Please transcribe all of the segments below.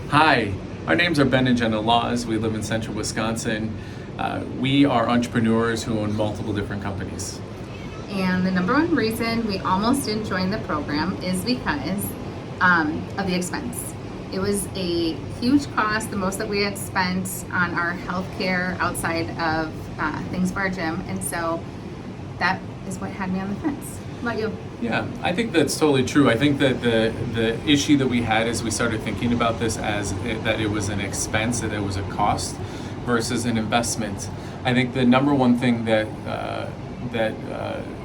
Hi, our names are Ben and Jenna Laws. We live in central Wisconsin. We are entrepreneurs who own multiple different companies. And the number one reason we almost didn't join the program is because of the expense. It was a huge cost, the most that we had spent on our health care outside of things for our gym. And so that is what had me on the fence. What about you? Yeah, I think that's totally true. I think that the issue that we had is we started thinking about this as that it was an expense, that it was a cost versus an investment. I think the number one thing that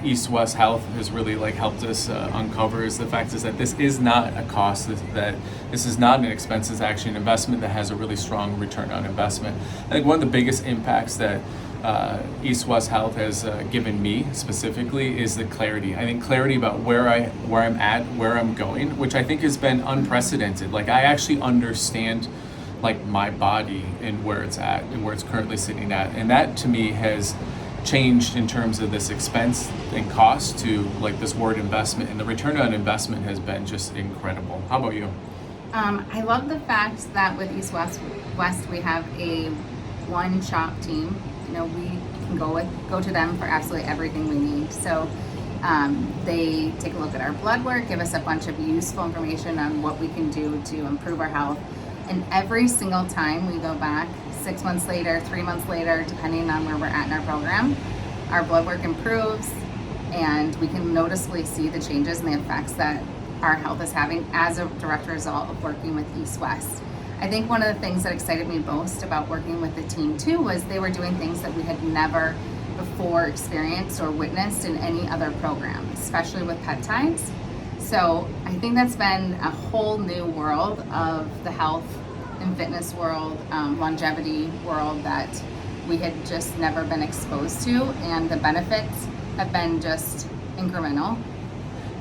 EastWest Health has really helped us uncover is the fact is that this is not a cost, that this is not an expense, it's actually an investment that has a really strong return on investment. I think one of the biggest impacts that EastWest Health has given me specifically is the clarity. I think clarity about where I'm at, where I'm going, which I think has been unprecedented. I actually understand my body and where it's at and where it's currently sitting at, and that to me has changed in terms of this expense and cost to this word investment, and the return on investment has been just incredible. How about you? I love the fact that with EastWest we have a one-shop team. We can go to them for absolutely everything we need. So they take a look at our blood work, give us a bunch of useful information on what we can do to improve our health. And every single time we go back, 6 months later, 3 months later, depending on where we're at in our program, our blood work improves, and we can noticeably see the changes and the effects that our health is having as a direct result of working with EastWest. I think one of the things that excited me most about working with the team too was they were doing things that we had never before experienced or witnessed in any other program, especially with peptides. So I think that's been a whole new world of the health and fitness world, longevity world that we had just never been exposed to, and the benefits have been just incremental.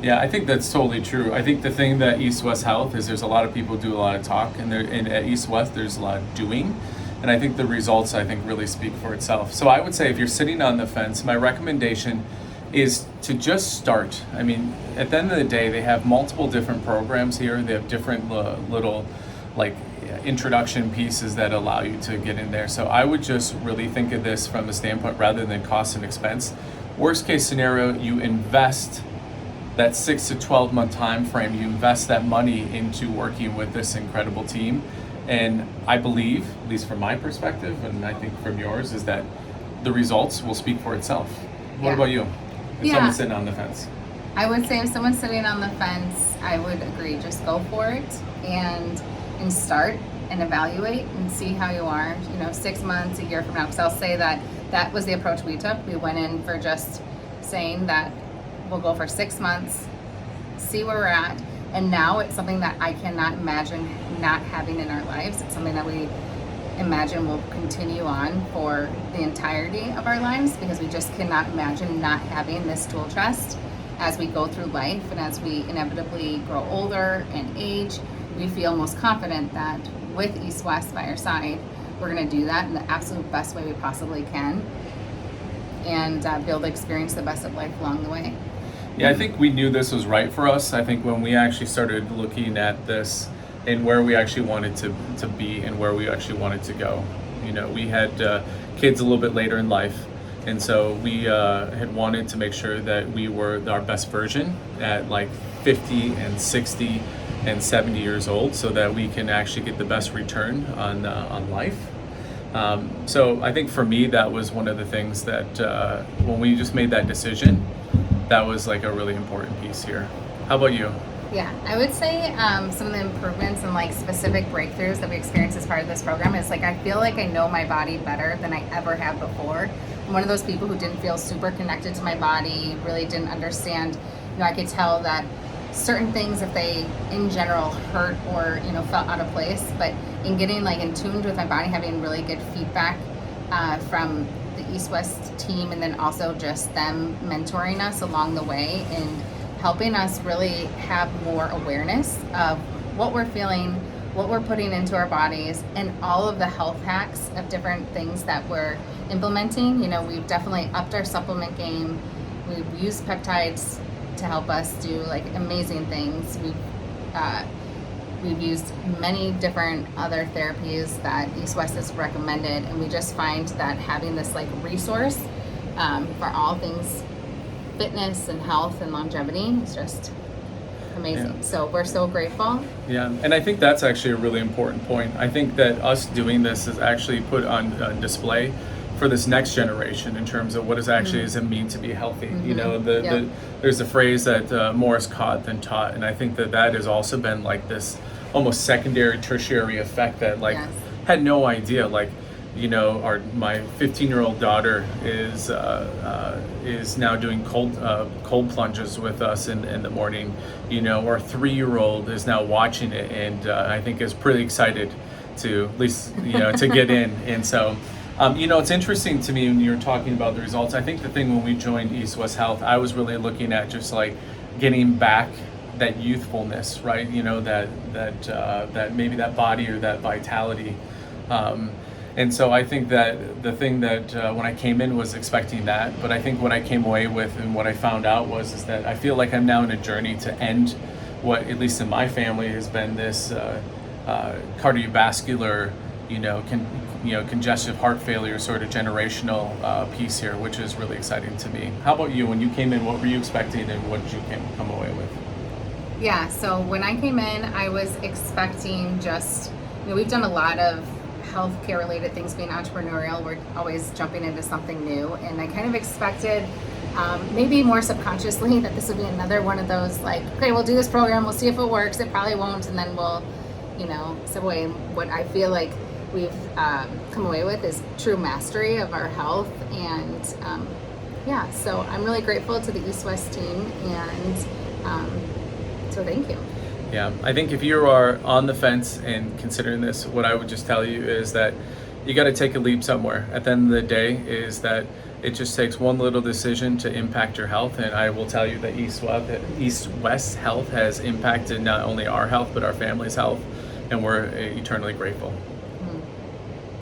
Yeah, I think that's totally true. I think the thing that EastWest Health is there's a lot of people do a lot of talk, and at EastWest there's a lot of doing, and I think the results really speak for itself. So I would say if you're sitting on the fence, my recommendation is to just start. I mean, at the end of the day, they have multiple different programs here. They have different little introduction pieces that allow you to get in there. So I would just really think of this from a standpoint rather than cost and expense. Worst case scenario, you invest that 6 to 12 month time frame, you invest that money into working with this incredible team. And I believe, at least from my perspective, and I think from yours, is that the results will speak for itself. What about you? If someone's sitting on the fence. I would say if someone's sitting on the fence, I would agree, just go for it and start and evaluate and see how you are, 6 months, a year from now. Because I'll say that was the approach we took. We went in for just saying that we'll go for 6 months, see where we're at. And now it's something that I cannot imagine not having in our lives. It's something that we imagine will continue on for the entirety of our lives, because we just cannot imagine not having this tool chest as we go through life, and as we inevitably grow older and age. We feel most confident that with EastWest by our side, we're going to do that in the absolute best way we possibly can, and be able to experience the best of life along the way. Yeah, I think we knew this was right for us. I think when we actually started looking at this and where we actually wanted to be and where we actually wanted to go. We had kids a little bit later in life, and so we had wanted to make sure that we were our best version at 50 and 60 and 70 years old, so that we can actually get the best return on life. So I think for me, that was one of the things that when we just made that decision, that was a really important piece here. How about you? Yeah, I would say some of the improvements and specific breakthroughs that we experienced as part of this program is I feel like I know my body better than I ever have before. I'm one of those people who didn't feel super connected to my body, really didn't understand. I could tell that certain things, if they in general hurt or felt out of place, but in getting in tuned with my body, having really good feedback from the EastWest team, and then also just them mentoring us along the way and helping us really have more awareness of what we're feeling, what we're putting into our bodies, and all of the health hacks of different things that we're implementing. We've definitely upped our supplement game. We've used peptides to help us do amazing things. We've We've used many different other therapies that EastWest has recommended, and we just find that having this like resource for all things fitness and health and longevity is just amazing. Yeah. So we're so grateful. Yeah, and I think that's actually a really important point. I think that us doing this is actually put on display for this next generation in terms of what is actually does it mean to be healthy. You know, there's a phrase that more is caught than taught, and I think that that has also been like this almost secondary, tertiary effect that like had no idea. Like, you know, my 15-year-old daughter is now doing cold plunges with us in the morning. You know, our 3-year-old is now watching it, and I think is pretty excited to at least to get in. And so, it's interesting to me when you're talking about the results. I think the thing when we joined EastWest Health, I was really looking at just like getting back that youthfulness, right? You know, that maybe that body or that vitality. And so I think that the thing that when I came in was expecting that, but I think what I came away with and what I found out is that I feel like I'm now in a journey to end what, at least in my family, has been this cardiovascular, congestive heart failure sort of generational piece here, which is really exciting to me. How about you? When you came in, what were you expecting and what did you come away with? Yeah, so when I came in, I was expecting just, we've done a lot of healthcare related things. Being entrepreneurial, we're always jumping into something new, and I kind of expected maybe more subconsciously that this would be another one of those like, okay, we'll do this program, we'll see if it works, it probably won't, and then we'll step away. What I feel like we've come away with is true mastery of our health, and so I'm really grateful to the EastWest team, and so thank you. Yeah, I think if you are on the fence and considering this, what I would just tell you is that you got to take a leap somewhere. At the end of the day, is that it just takes one little decision to impact your health. And I will tell you that EastWest Health has impacted not only our health, but our family's health. And we're eternally grateful.